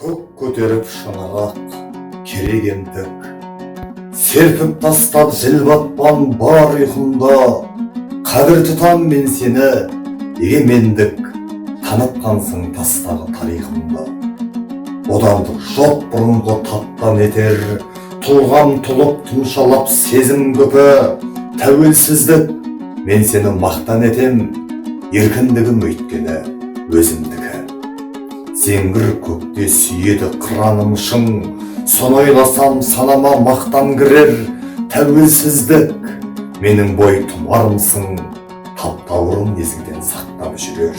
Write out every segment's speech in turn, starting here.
Көк көтеріп шаңырақ керегендік, серпіп тастап жел батпан бар ұйқымда, қадір тұтам мен сені егемендік, танытқансың тастағы тарихымда. Бодандық жоқ бұрынғы таптан етер, тұлғам тұлып тұмшалап сезім көпі, тәуелсіздік мен сені мақтан етем, еркіндігім өйткені өзімдікі. Зеңгір көкте сүйеді қыраным шың, соны ойласам санама мақтан кірер. Тәуелсіздік менің бой тұмарымсың, таптауырын езгіден сақтап жүрер.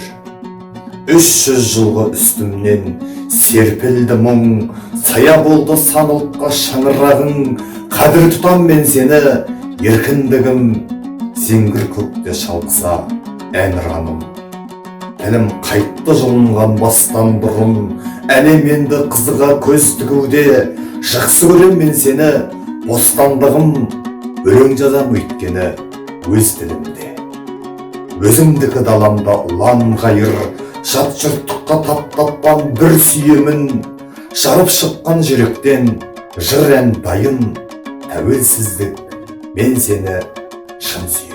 300 жылғы үстімнен серпілді мұң, сая болды сан ұлтқа шаңырағың. Қадір тұтам мен сені, еркіндігім, зеңгір көкте шалқыса әнұраным. Әлім қайтты жұлынған бастан бұрын, әлем енді қызыға көз тігуде. Жақсы көрем мен сені, бостандығым, өлең жазам өйткені өз тілімде. Өзімдікі даламда ұлан ғайыр, жат жұрттыққа таптатпан бір сүйемін. Жарып шыққан жүректен жыр ән дайын, тәуелсіздік мен сені шын сүйемін.